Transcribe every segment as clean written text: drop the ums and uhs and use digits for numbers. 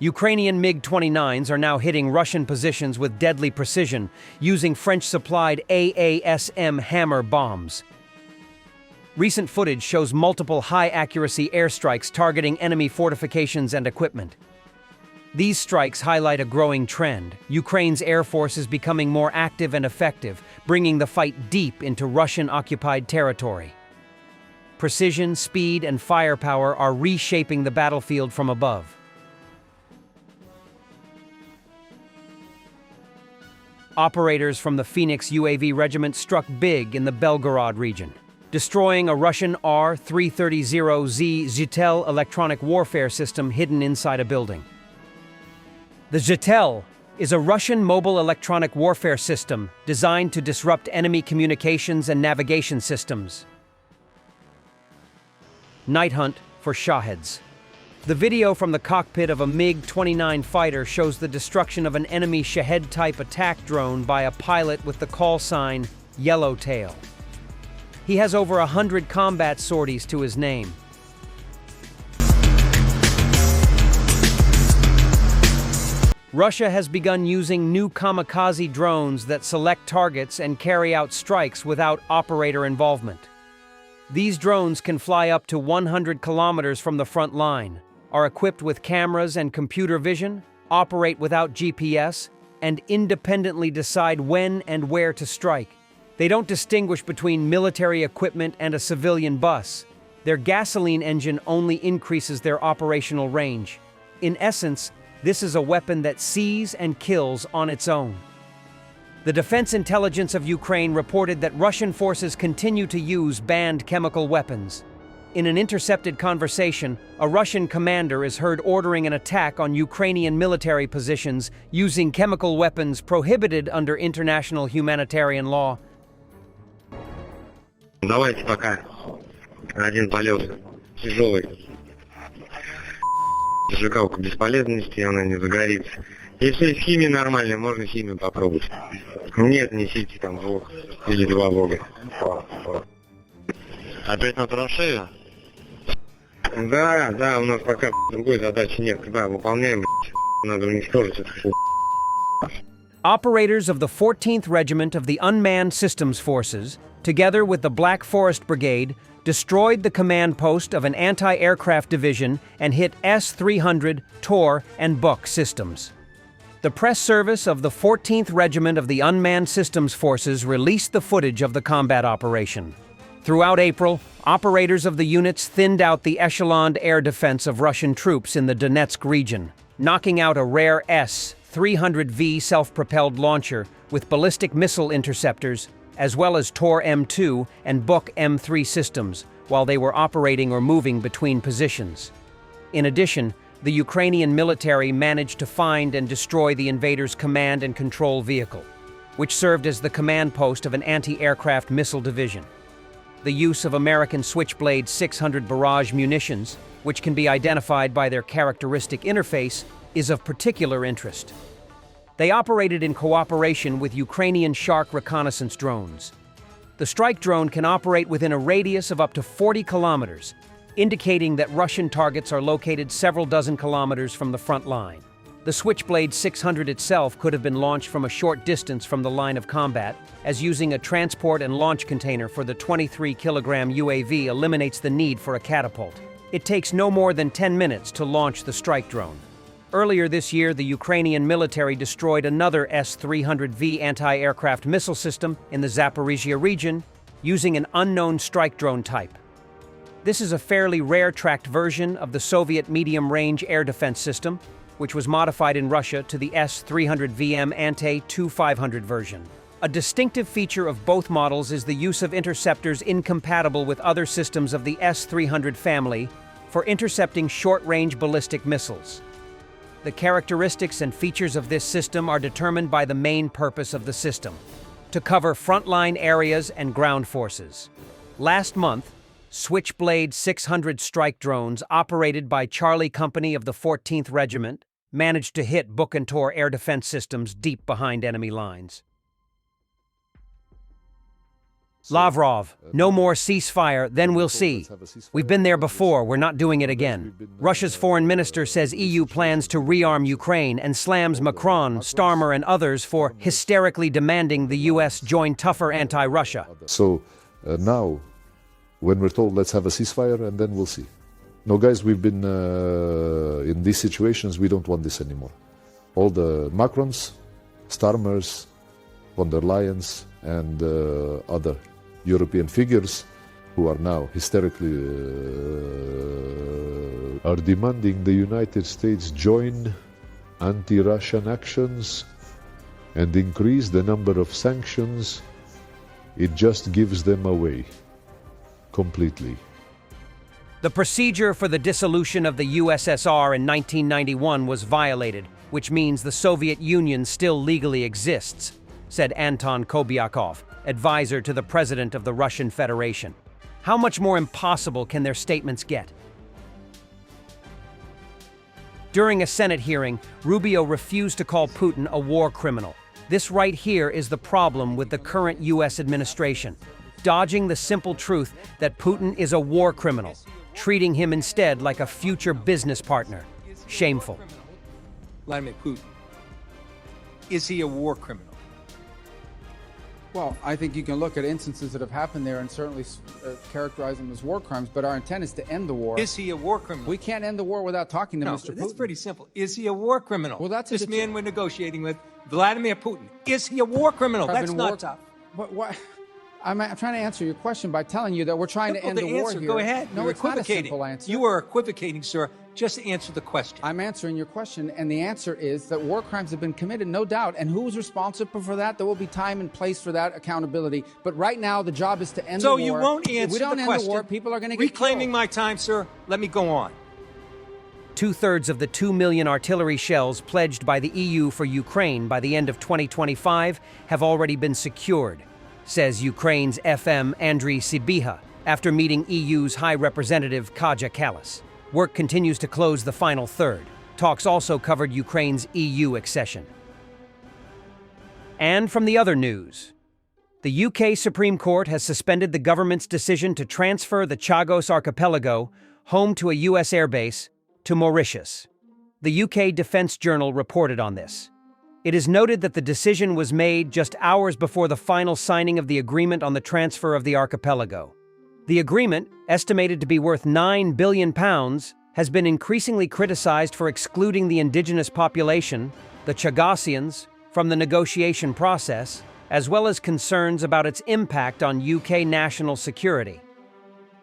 Ukrainian MiG-29s are now hitting Russian positions with deadly precision, using French-supplied Aasm Hammer bombs. Recent footage shows multiple high-accuracy airstrikes targeting enemy fortifications and equipment. These strikes highlight a growing trend. Ukraine's air force is becoming more active and effective, bringing the fight deep into Russian-occupied territory. Precision, speed, and firepower are reshaping the battlefield from above. Operators from the Phoenix UAV regiment struck big in the Belgorod region, destroying a Russian R-330Z Zytel electronic warfare system hidden inside a building. The Zytel is a Russian mobile electronic warfare system designed to disrupt enemy communications and navigation systems. Night hunt for Shaheds. The video from the cockpit of a MiG-29 fighter shows the destruction of an enemy Shahed-type attack drone by a pilot with the call sign Yellowtail. He has over 100 combat sorties to his name. Russia has begun using new kamikaze drones that select targets and carry out strikes without operator involvement. These drones can fly up to 100 kilometers from the front line, are equipped with cameras and computer vision, operate without GPS, and independently decide when and where to strike. They don't distinguish between military equipment and a civilian bus. Their gasoline engine only increases their operational range. In essence, this is a weapon that sees and kills on its own. The Defense Intelligence of Ukraine reported that Russian forces continue to use banned chemical weapons. In an intercepted conversation, a Russian commander is heard ordering an attack on Ukrainian military positions using chemical weapons prohibited under international humanitarian law. Давайте пока. Один полет. Тяжелый. Зажигалка бесполезности, она не загорится. Если с химией нормально, можно химию попробовать. Нет, несите там двух или два бога. Опять на траншею? Да, у нас пока другой задачи нет. Да, выполняем, надо уничтожить эту фу. Operators of the 14th Regiment of the Unmanned Systems Forces, together with the Black Forest Brigade, destroyed the command post of an anti-aircraft division and hit S-300, Tor, and Buk systems. The press service of the 14th Regiment of the Unmanned Systems Forces released the footage of the combat operation. Throughout April, operators of the units thinned out the echeloned air defense of Russian troops in the Donetsk region, knocking out a rare S-300V self-propelled launcher with ballistic missile interceptors, as well as Tor M2 and Buk M3 systems, while they were operating or moving between positions. In addition, the Ukrainian military managed to find and destroy the invaders' command and control vehicle, which served as the command post of an anti-aircraft missile division. The use of American Switchblade 600 barrage munitions, which can be identified by their characteristic interface, is of particular interest. They operated in cooperation with Ukrainian Shark reconnaissance drones. The strike drone can operate within a radius of up to 40 kilometers, indicating that Russian targets are located several dozen kilometers from the front line. The Switchblade 600 itself could have been launched from a short distance from the line of combat, as using a transport and launch container for the 23-kilogram UAV eliminates the need for a catapult. It takes no more than 10 minutes to launch the strike drone. Earlier this year, the Ukrainian military destroyed another S-300V anti-aircraft missile system in the Zaporizhia region using an unknown strike drone type. This is a fairly rare-tracked version of the Soviet medium-range air defense system, which was modified in Russia to the S-300VM Ante-2500 version. A distinctive feature of both models is the use of interceptors incompatible with other systems of the S-300 family for intercepting short-range ballistic missiles. The characteristics and features of this system are determined by the main purpose of the system: to cover frontline areas and ground forces. Last month, Switchblade 600 strike drones operated by Charlie Company of the 14th Regiment managed to hit Buk and Tor air defense systems deep behind enemy lines. Lavrov, no more ceasefire, then we'll see. We've been there before, we're not doing it again. Russia's foreign minister says EU plans to rearm Ukraine and slams Macron, Starmer and others for hysterically demanding the US join tougher anti-Russia. So now, when we're told let's have a ceasefire and then we'll see. No guys, we've been in these situations, we don't want this anymore. All the Macrons, Starmers, von der Leyens and other European figures who are now hysterically are demanding the United States join anti-Russian actions and increase the number of sanctions. It just gives them away completely. The procedure for the dissolution of the USSR in 1991 was violated, which means the Soviet Union still legally exists, said Anton Kobiakov, advisor to the president of the Russian Federation. How much more impossible can their statements get? During a Senate hearing, Rubio refused to call Putin a war criminal. This right here is the problem with the current US administration, dodging the simple truth that Putin is a war criminal, treating him instead like a future business partner. Shameful. Vladimir Putin, is he a war criminal? Well, I think you can look at instances that have happened there and certainly characterize them as war crimes, but our intent is to end the war. Is he a war criminal? We can't end the war without talking to Mr. Putin. That's pretty simple. Is he a war criminal? Well, that's this man we're negotiating with, Vladimir Putin. Is he a war criminal? That's not tough. What? I'm trying to answer your question by telling you that we're trying to end the war here. Go ahead. No, it's not a simple answer. You are equivocating, sir. Just answer the question. I'm answering your question, and the answer is that war crimes have been committed, no doubt. And who's responsible for that? There will be time and place for that accountability. But right now, the job is to end the war. So you won't answer the question. If we don't end the war, people are going to get reclaiming killed. my time, sir. Let me go on. 2/3 of the 2 million artillery shells pledged by the EU for Ukraine by the end of 2025 have already been secured, says Ukraine's FM Andriy Sybiha, after meeting EU's High Representative Kaja Kallas. Work continues to close the final third. Talks also covered Ukraine's EU accession. And from the other news, the UK Supreme Court has suspended the government's decision to transfer the Chagos Archipelago, home to a US airbase, to Mauritius. The UK Defense Journal reported on this. It is noted that the decision was made just hours before the final signing of the agreement on the transfer of the archipelago. The agreement, estimated to be worth £9 billion, has been increasingly criticized for excluding the indigenous population, the Chagosians, from the negotiation process, as well as concerns about its impact on UK national security.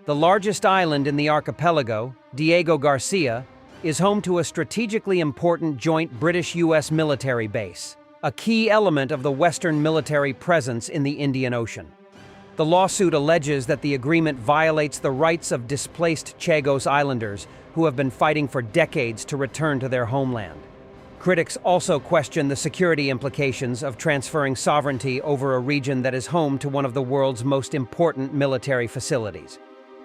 The largest island in the archipelago, Diego Garcia, is home to a strategically important joint British-US military base, a key element of the Western military presence in the Indian Ocean. The lawsuit alleges that the agreement violates the rights of displaced Chagos Islanders who have been fighting for decades to return to their homeland. Critics also question the security implications of transferring sovereignty over a region that is home to one of the world's most important military facilities.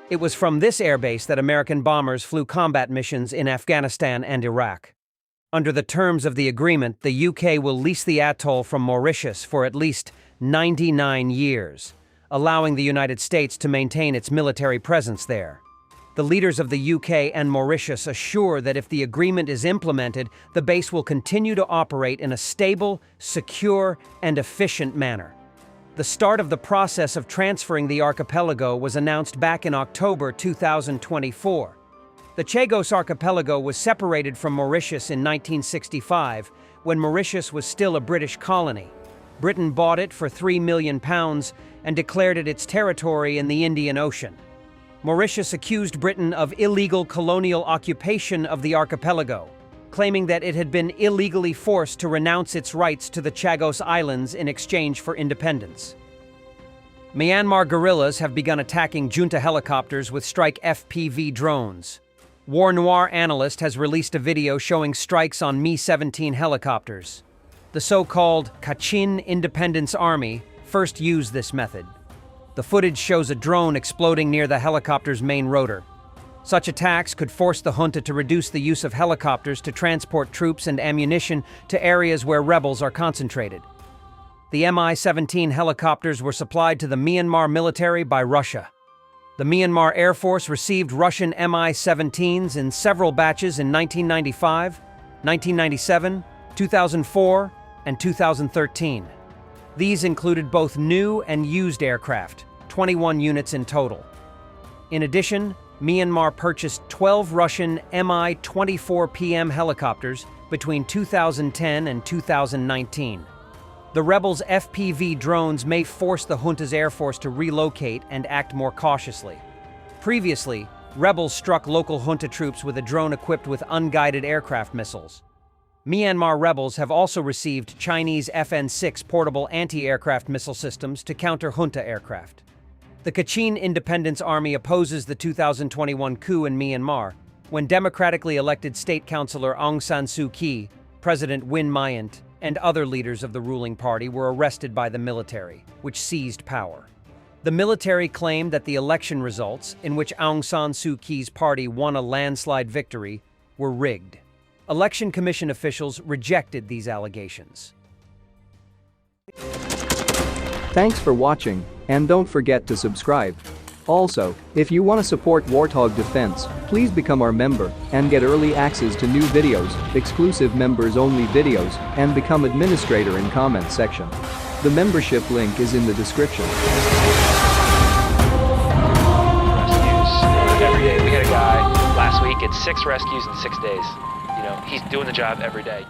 It was from this airbase that American bombers flew combat missions in Afghanistan and Iraq. Under the terms of the agreement, the UK will lease the atoll from Mauritius for at least 99 years, allowing the United States to maintain its military presence there. The leaders of the UK and Mauritius assure that if the agreement is implemented, the base will continue to operate in a stable, secure, and efficient manner. The start of the process of transferring the archipelago was announced back in October 2024. The Chagos Archipelago was separated from Mauritius in 1965, when Mauritius was still a British colony. Britain bought it for £3 million and declared it its territory in the Indian Ocean. Mauritius accused Britain of illegal colonial occupation of the archipelago, claiming that it had been illegally forced to renounce its rights to the Chagos Islands in exchange for independence. Myanmar guerrillas have begun attacking junta helicopters with strike FPV drones. War Noir analyst has released a video showing strikes on Mi-17 helicopters. The so-called Kachin Independence Army first used this method. The footage shows a drone exploding near the helicopter's main rotor. Such attacks could force the junta to reduce the use of helicopters to transport troops and ammunition to areas where rebels are concentrated. The Mi-17 helicopters were supplied to the Myanmar military by Russia. The Myanmar Air Force received Russian Mi-17s in several batches in 1995, 1997, 2004, and 2013. These included both new and used aircraft, 21 units in total. In addition, Myanmar purchased 12 Russian Mi-24 PM helicopters between 2010 and 2019. The rebels' FPV drones may force the junta's air force to relocate and act more cautiously. Previously, rebels struck local junta troops with a drone equipped with unguided aircraft missiles. Myanmar rebels have also received Chinese FN-6 portable anti-aircraft missile systems to counter junta aircraft. The Kachin Independence Army opposes the 2021 coup in Myanmar, when democratically elected state councillor Aung San Suu Kyi, President Win Myint, and other leaders of the ruling party were arrested by the military, which seized power. The military claimed that the election results, in which Aung San Suu Kyi's party won a landslide victory, were rigged. Election Commission officials rejected these allegations. Thanks for watching, and don't forget to subscribe. Also, if you want to support Warthog Defense, please become our member and get early access to new videos, exclusive members-only videos, and become administrator in comments section. The membership link is in the description. Rescues every day. We had a guy last week, it's 6 rescues in 6 days. You know, he's doing the job every day.